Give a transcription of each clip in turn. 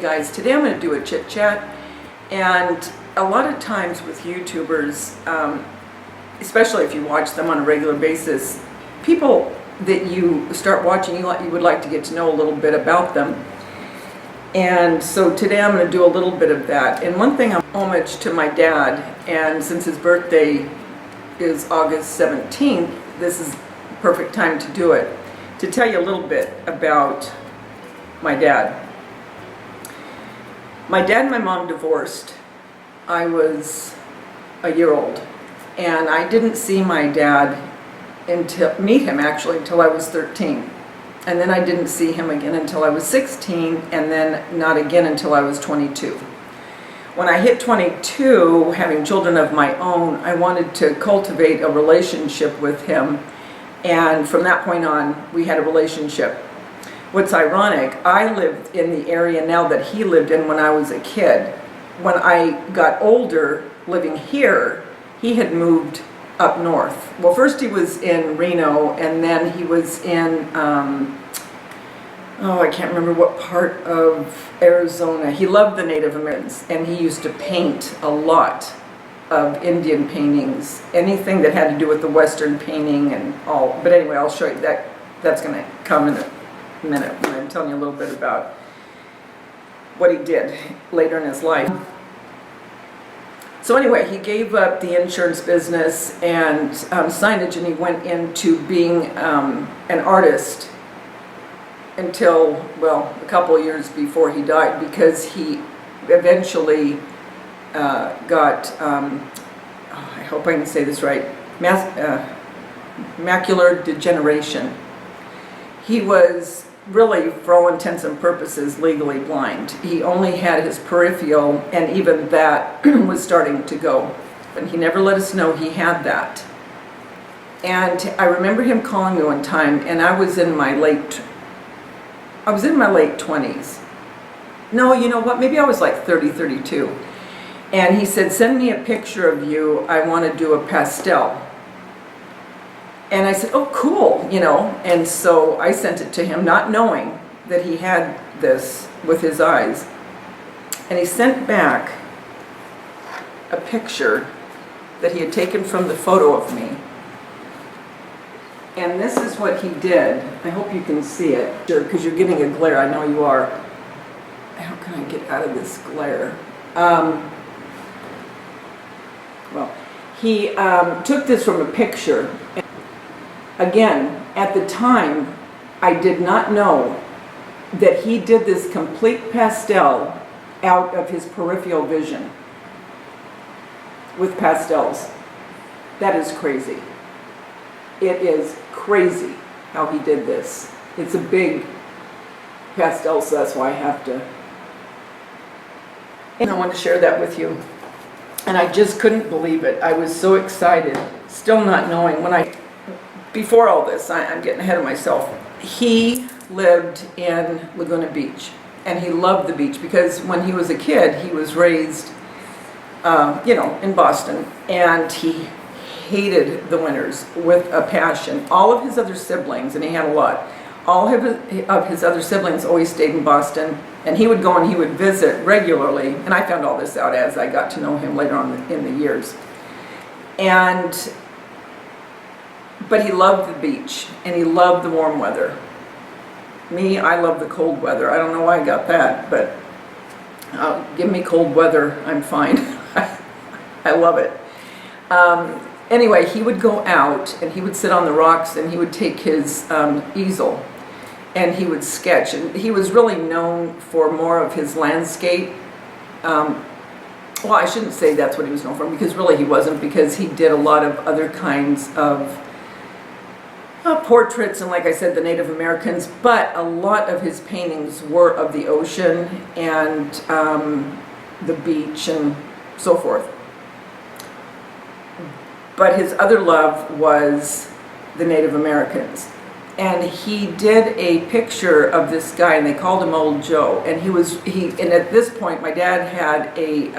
guys, today I'm going to do a chit chat, and a lot of times with YouTubers, especially if you watch them on a regular basis, people that you start watching, you would like to get to know a little bit about them. And so today I'm going to do a little bit of that. And one thing, I'm homage to my dad, and since his birthday is August 17th, this is the perfect time to do it, to tell you a little bit about my dad. My dad and my mom divorced. I was a year old, and I didn't see my dad meet him until I was 13. And then I didn't see him again until I was 16, and then not again until I was 22. When I hit 22, having children of my own, I wanted to cultivate a relationship with him, and from that point on, we had a relationship. What's ironic, I lived in the area now that he lived in when I was a kid. When I got older, living here, he had moved up north. Well, first he was in Reno, and then he was in, I can't remember what part of Arizona. He loved the Native Americans, and he used to paint a lot of Indian paintings, anything that had to do with the Western painting and all. But anyway, I'll show you that. That's going to come in a minute when I'm telling you a little bit about what he did later in his life. So anyway, he gave up the insurance business and signage, and he went into being an artist until, well, a couple of years before he died, because he eventually got, I hope I can say this right, macular degeneration. He was really, for all intents and purposes, legally blind. He only had his peripheral, and even that was starting to go. But he never let us know he had that. And I remember him calling me one time, and I was in my late 20s. No, you know what? Maybe I was like 30, 32. And he said, "Send me a picture of you. I want to do a pastel." And I said, "Oh, cool," you know. And so I sent it to him, not knowing that he had this with his eyes. And he sent back a picture that he had taken from the photo of me. And this is what he did. I hope you can see it, because you're getting a glare. I know you are. How can I get out of this glare? Well, he took this from a picture. Again, at the time, I did not know that he did this complete pastel out of his peripheral vision with pastels. That is crazy. It is crazy how he did this. It's a big pastel, so that's why I have to. And I want to share that with you. And I just couldn't believe it. I was so excited, still not knowing. Before all this, I'm getting ahead of myself. He lived in Laguna Beach, and he loved the beach because when he was a kid, he was raised, in Boston, and he hated the winters with a passion. All of his other siblings, and he had a lot, all of his other siblings always stayed in Boston, and he would go and he would visit regularly, and I found all this out as I got to know him later on in the years. But he loved the beach, and he loved the warm weather. Me, I love the cold weather. I don't know why I got that, but give me cold weather, I'm fine. I love it. Anyway, he would go out, and he would sit on the rocks, and he would take his easel, and he would sketch. And he was really known for more of his landscape. Well, I shouldn't say that's what he was known for, because really he wasn't, because he did a lot of other kinds of portraits, and like I said, the Native Americans, but a lot of his paintings were of the ocean and the beach and so forth. But his other love was the Native Americans. And he did a picture of this guy, and they called him Old Joe. And and at this point, my dad had a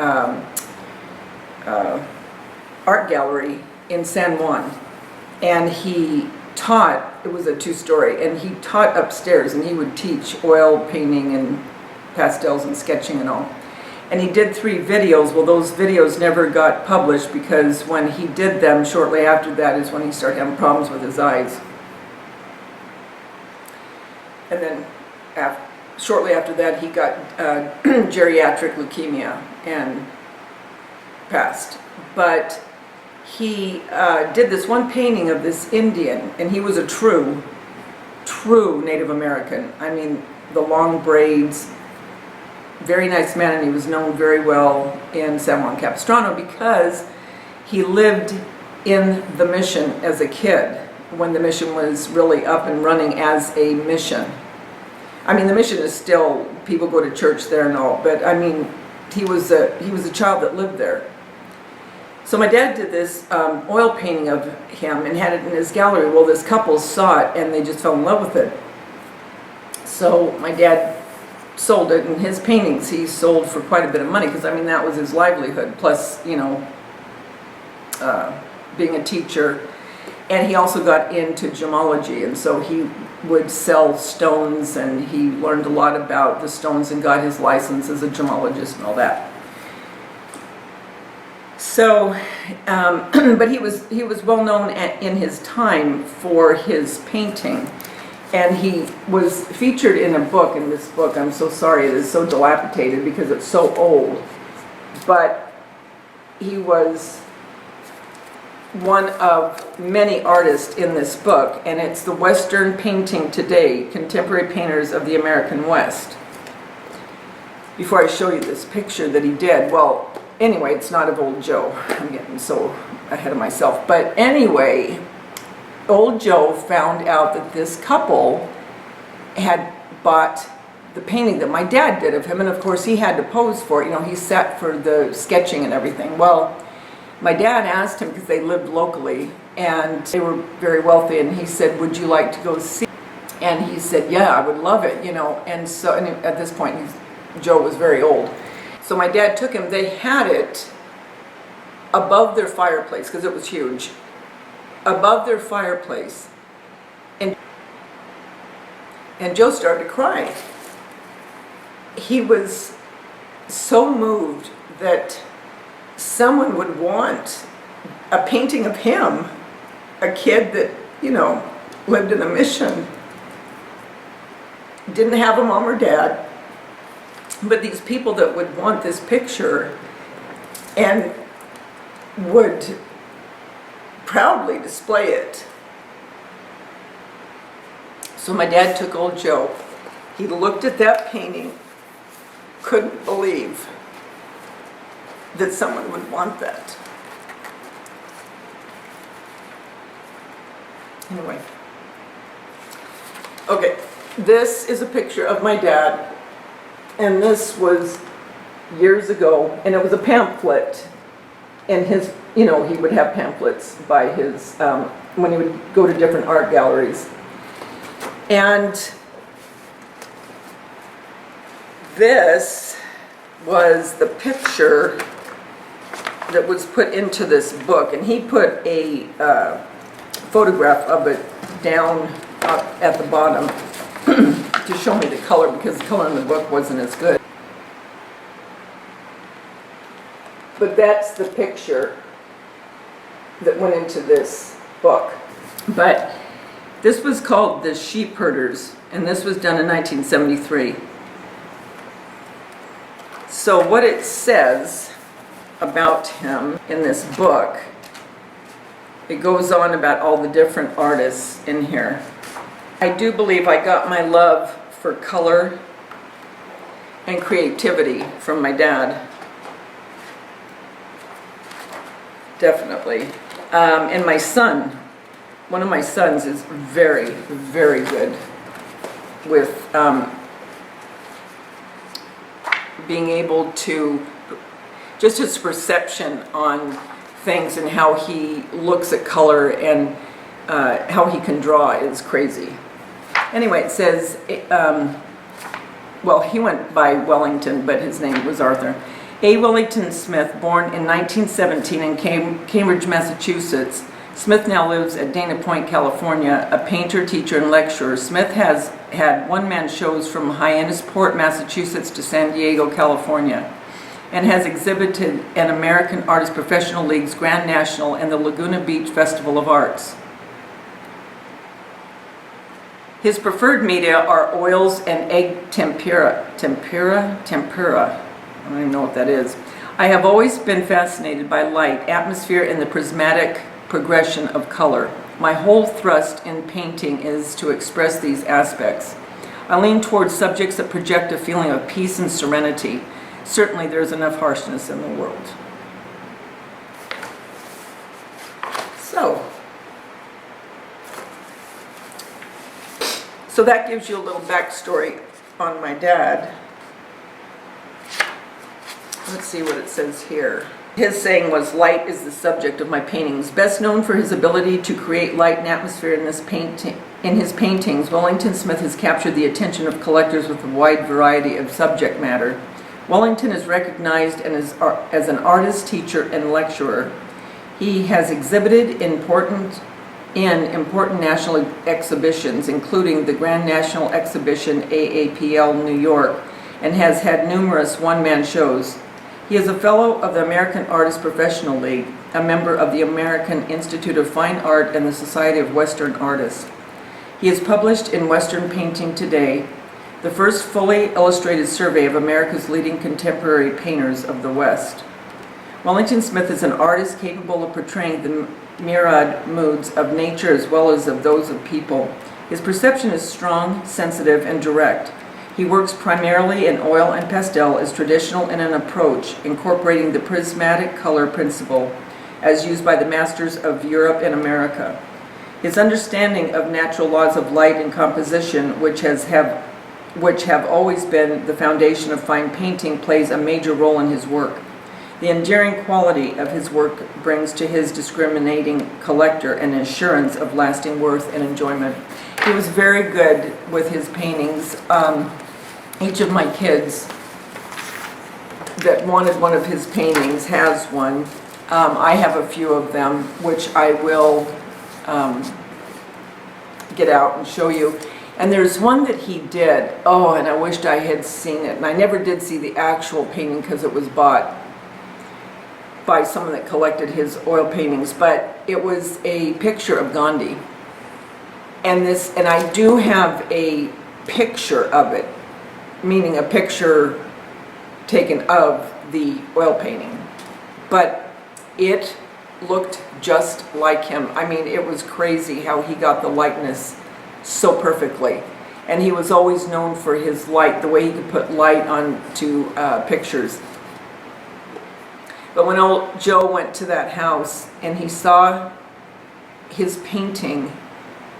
art gallery in San Juan, and he taught. It was a two-story, and he taught upstairs, and he would teach oil painting and pastels and sketching and all. And he did 3 videos. Well, those videos never got published because when he did them, shortly after that is when he started having problems with his eyes. And then shortly after that, he got geriatric leukemia and passed. But he did this one painting of this Indian, and he was a true Native American. I mean, the long braids, very nice man, and he was known very well in San Juan Capistrano because he lived in the mission as a kid when the mission was really up and running as a mission. I mean, the mission is still, people go to church there and all, but I mean, he was a child that lived there. So my dad did this oil painting of him and had it in his gallery. Well, this couple saw it and they just fell in love with it. So my dad sold it, and his paintings he sold for quite a bit of money because, I mean, that was his livelihood, plus, you know, being a teacher. And he also got into gemology, and so he would sell stones, and he learned a lot about the stones and got his license as a gemologist and all that. So, but he was well known in his time for his painting, and he was featured in a book. In this book, I'm so sorry, it is so dilapidated because it's so old, but he was one of many artists in this book, and it's the Western Painting Today, Contemporary Painters of the American West. Before I show you this picture that he did, well, anyway, it's not of Old Joe. I'm getting so ahead of myself. But anyway, Old Joe found out that this couple had bought the painting that my dad did of him, and of course he had to pose for it. You know, he sat for the sketching and everything. Well, my dad asked him, because they lived locally, and they were very wealthy, and he said, would you like to go see? And he said, yeah, I would love it, you know. And so, and at this point, Joe was very old. So my dad took him. They had it above their fireplace, because it was huge, above their fireplace. And Joe started to cry. He was so moved that someone would want a painting of him, a kid that, you know, lived in a mission, didn't have a mom or dad, but these people that would want this picture and would proudly display it. So my dad took Old Joe. He looked at that painting, couldn't believe that someone would want that. Anyway. Okay, this is a picture of my dad, and this was years ago, and it was a pamphlet, and his, you know, he would have pamphlets by his, when he would go to different art galleries. And this was the picture that was put into this book, and he put a photograph of it down up at the bottom to show me the color, because the color in the book wasn't as good. But that's the picture that went into this book. But this was called The Sheep Herders, and this was done in 1973. So what it says about him in this book, it goes on about all the different artists in here. I do believe I got my love for color and creativity from my dad. Definitely. And my son, one of my sons is very, very good with being able to, just his perception on things and how he looks at color and how he can draw is crazy. Anyway, it says, well, he went by Wellington, but his name was Arthur. A. Wellington Smith, born in 1917 in Cambridge, Massachusetts, Smith now lives at Dana Point, California, a painter, teacher, and lecturer. Smith has had one-man shows from Hyannisport, Massachusetts to San Diego, California, and has exhibited at American Artists Professional League's Grand National and the Laguna Beach Festival of Arts. His preferred media are oils and egg tempura. Tempura? I don't even know what that is. I have always been fascinated by light, atmosphere, and the prismatic progression of color. My whole thrust in painting is to express these aspects. I lean towards subjects that project a feeling of peace and serenity. Certainly there is enough harshness in the world. So that gives you a little backstory on my dad. Let's see what it says here. His saying was, "Light is the subject of my paintings." Best known for his ability to create light and atmosphere in his paintings, Wellington Smith has captured the attention of collectors with a wide variety of subject matter. Wellington is recognized as an artist, teacher, and lecturer. He has exhibited in important national exhibitions, including the Grand National Exhibition, AAPL, New York, and has had numerous one-man shows. He is a fellow of the American Artists Professional League, a member of the American Institute of Fine Art and the Society of Western Artists. He is published in Western Painting Today, the first fully illustrated survey of America's leading contemporary painters of the West. Wellington Smith is an artist capable of portraying the myriad moods of nature as well as of those of people. His perception is strong, sensitive, and direct. He works primarily in oil and pastel, is traditional in an approach, incorporating the prismatic color principle as used by the masters of Europe and America. His understanding of natural laws of light and composition, which have always been the foundation of fine painting, plays a major role in his work. The enduring quality of his work brings to his discriminating collector an assurance of lasting worth and enjoyment. He was very good with his paintings. Each of my kids that wanted one of his paintings has one. I have a few of them, which I will get out and show you. And there's one that he did. Oh, and I wished I had seen it. And I never did see the actual painting because it was bought by someone that collected his oil paintings, but it was a picture of Gandhi. And I do have a picture of it, meaning a picture taken of the oil painting. But it looked just like him. I mean, it was crazy how he got the likeness so perfectly. And he was always known for his light, the way he could put light onto pictures. But when old Joe went to that house and he saw his painting,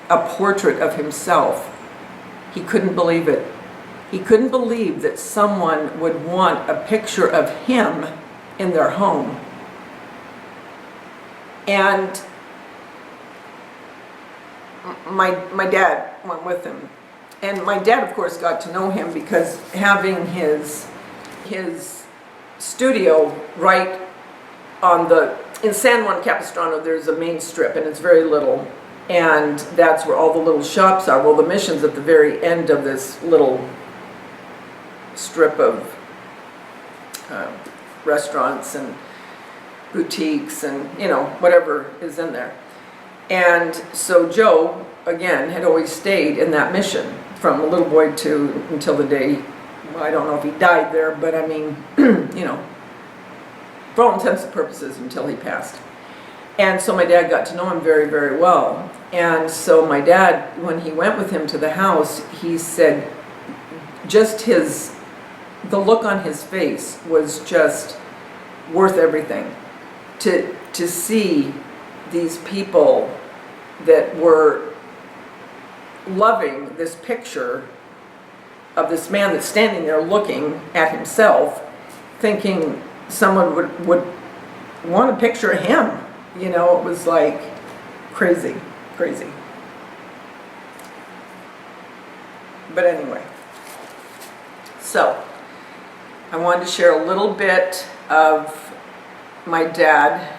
a portrait of himself, he couldn't believe it. He couldn't believe that someone would want a picture of him in their home. And my dad went with him. And my dad, of course, got to know him because having his studio right in San Juan Capistrano, there's a main strip, and it's very little. And that's where all the little shops are. Well, the Mission's at the very end of this little strip of restaurants and boutiques and, you know, whatever is in there. And so Joe, again, had always stayed in that Mission from a little boy until the day, well, I don't know if he died there, but I mean, you know, for all intents and purposes until he passed. And so my dad got to know him very, very well. And so my dad, when he went with him to the house, he said just the look on his face was just worth everything. To see these people that were loving this picture of this man that's standing there looking at himself, thinking someone would want a picture of him. You know, it was like crazy, crazy. But anyway, so I wanted to share a little bit of my dad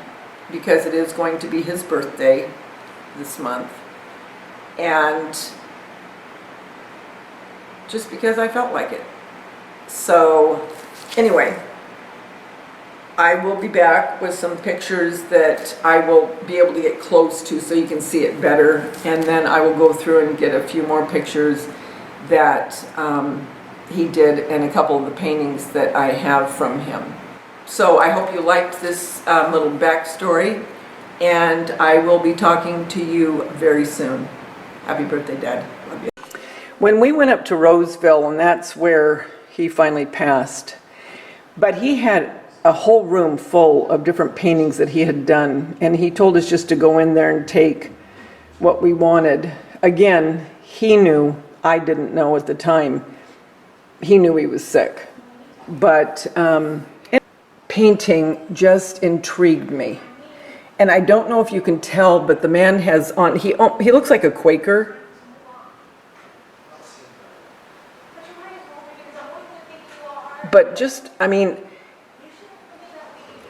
because it is going to be his birthday this month, and just because I felt like it. So anyway, I will be back with some pictures that I will be able to get close to so you can see it better, and then I will go through and get a few more pictures that he did and a couple of the paintings that I have from him. So I hope you liked this little backstory, and I will be talking to you very soon. Happy birthday, Dad. Love you. When we went up to Roseville, and that's where he finally passed, but he had a whole room full of different paintings that he had done, and he told us just to go in there and take what we wanted. Again, he knew, I didn't know at the time, he knew he was sick. But painting just intrigued me. And I don't know if you can tell, but the man has on, he looks like a Quaker. But just, I mean,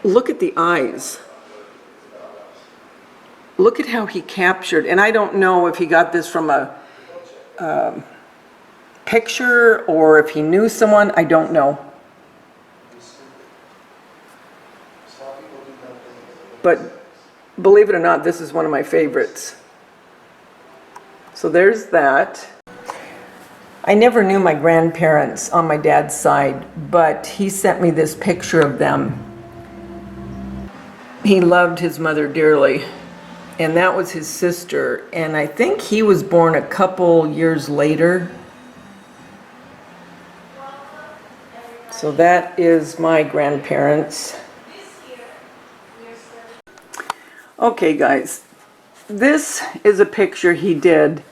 look at the eyes. Look at how he captured, and I don't know if he got this from a picture or if he knew someone, I don't know. But believe it or not, this is one of my favorites. So there's that. I never knew my grandparents on my dad's side, but he sent me this picture of them. He loved his mother dearly, and that was his sister, and I think he was born a couple years later. So that is my grandparents. Okay guys, this is a picture he did.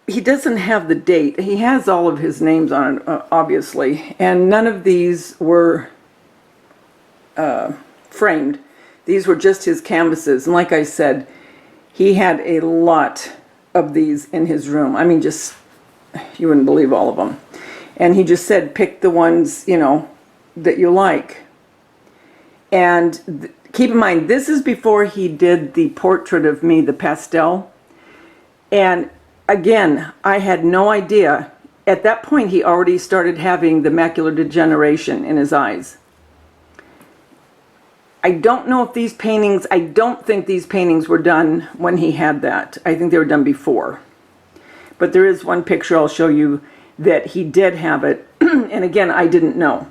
He doesn't have the date. He has all of his names on it, obviously, and none of these were framed. These were just his canvases, and like I said, he had a lot of these in his room. I mean, just, you wouldn't believe all of them. And he just said, pick the ones, you know, that you like. And keep in mind, this is before he did the portrait of me, the pastel. And again, I had no idea. At that point, he already started having the macular degeneration in his eyes. I don't know if these paintings, I don't think these paintings were done when he had that. I think they were done before. But there is one picture I'll show you that he did have it. And again, I didn't know.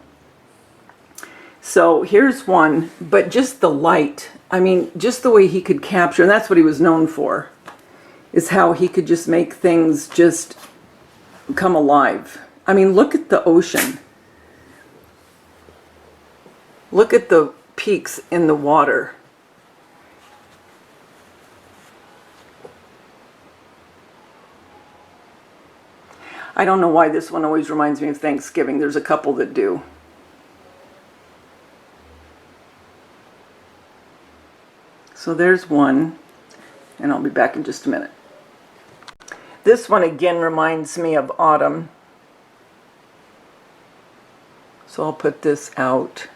So here's one, but just the light. I mean, just the way he could capture, and that's what he was known for, is how he could just make things just come alive. I mean, look at the ocean. Look at the peaks in the water. I don't know why this one always reminds me of Thanksgiving. There's a couple that do. So there's one, and I'll be back in just a minute. This one again reminds me of autumn. So I'll put this out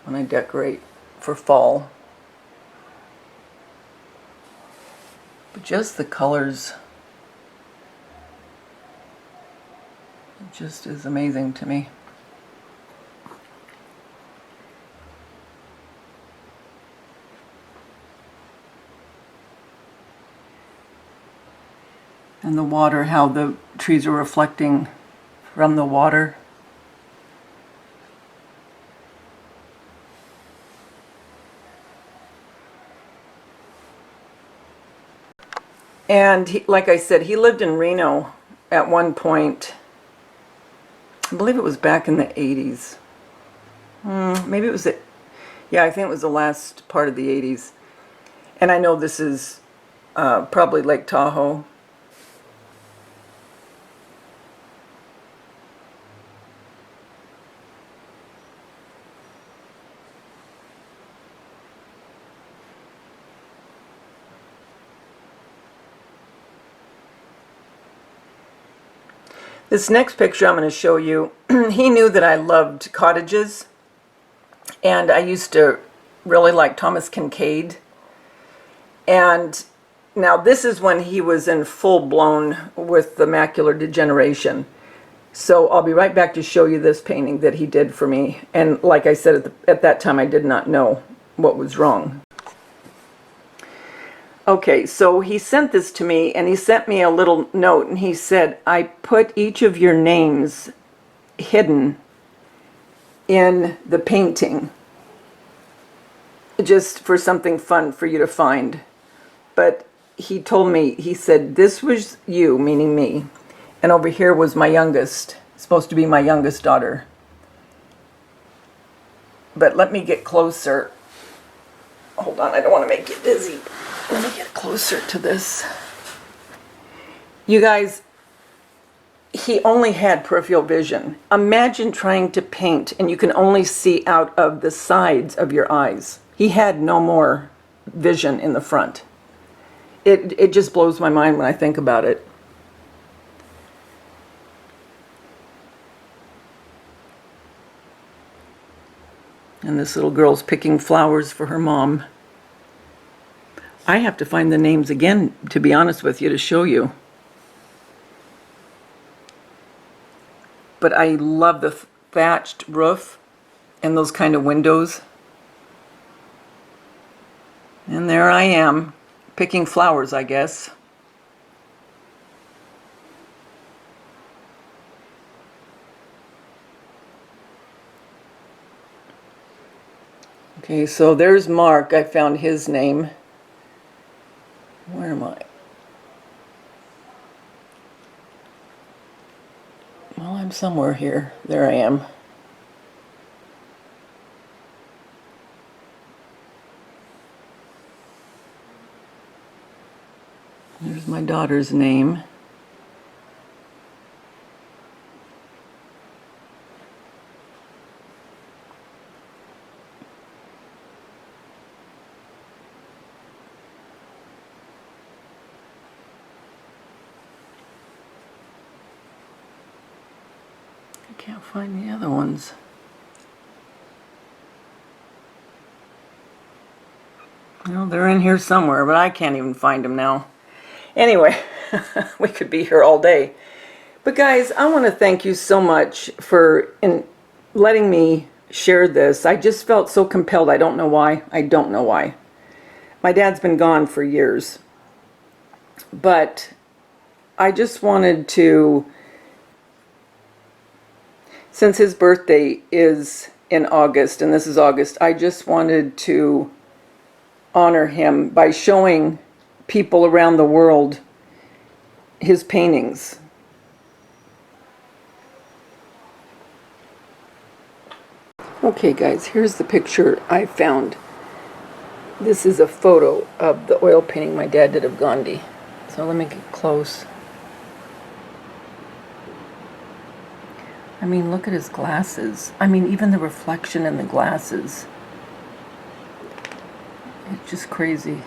when I decorate for fall. But just the colors, it just is amazing to me. And the water, how the trees are reflecting from the water. And he, like I said, he lived in Reno at one point. I believe it was back in the 80s. Maybe it was yeah, I think it was the last part of the 80s. And I know this is probably Lake Tahoe. This next picture I'm going to show you, he knew that I loved cottages, and I used to really like Thomas Kincaid. And now this is when he was in full blown with the macular degeneration. So I'll be right back to show you this painting that he did for me. And like I said, at that time, I did not know what was wrong. Okay, so he sent this to me, and he sent me a little note, and he said, I put each of your names hidden in the painting, just for something fun for you to find. But he told me, he said, this was you, meaning me. And over here was my youngest, supposed to be my youngest daughter. But let me get closer. Hold on, I don't want to make you dizzy. Let me get closer to this. You guys, he only had peripheral vision. Imagine trying to paint and you can only see out of the sides of your eyes. He had no more vision in the front. It just blows my mind when I think about it. And this little girl's picking flowers for her mom. I have to find the names again, to be honest with you, to show you. But I love the thatched roof and those kind of windows. And there I am, picking flowers, I guess. Okay, so there's Mark. I found his name. Where am I? Well, I'm somewhere here. There I am. There's my daughter's name. I can't find the other ones. Well, they're in here somewhere, but I can't even find them now. Anyway, we could be here all day. But guys, I want to thank you so much for letting me share this. I just felt so compelled. I don't know why. I don't know why. My dad's been gone for years. But I just wanted to, since his birthday is in August, and this is August, I just wanted to honor him by showing people around the world his paintings. Okay guys, here's the picture I found. This is a photo of the oil painting my dad did of Gandhi. So let me get close. I mean, look at his glasses. I mean, even the reflection in the glasses. It's just crazy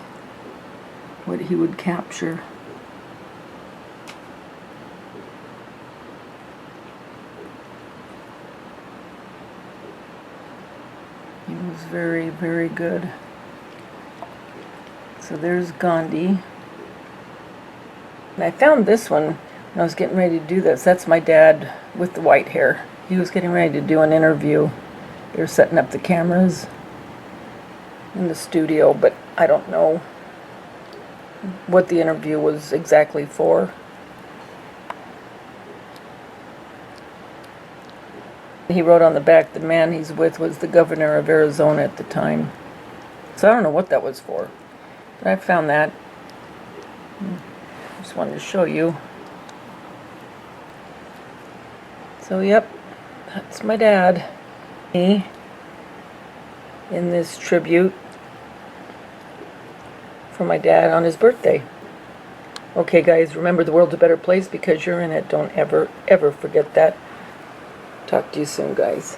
what he would capture. He was very, very good. So there's Gandhi. And I found this one when I was getting ready to do this. That's my dad with the white hair. He was getting ready to do an interview. They were setting up the cameras in the studio, but I don't know what the interview was exactly for. He wrote on the back, the man he's with was the governor of Arizona at the time. So I don't know what that was for, but I found that. Just wanted to show you. So yep, that's my dad. Me in this tribute for my dad on his birthday. Okay guys, remember the world's a better place because you're in it. Don't ever, ever forget that. Talk to you soon, guys.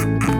you.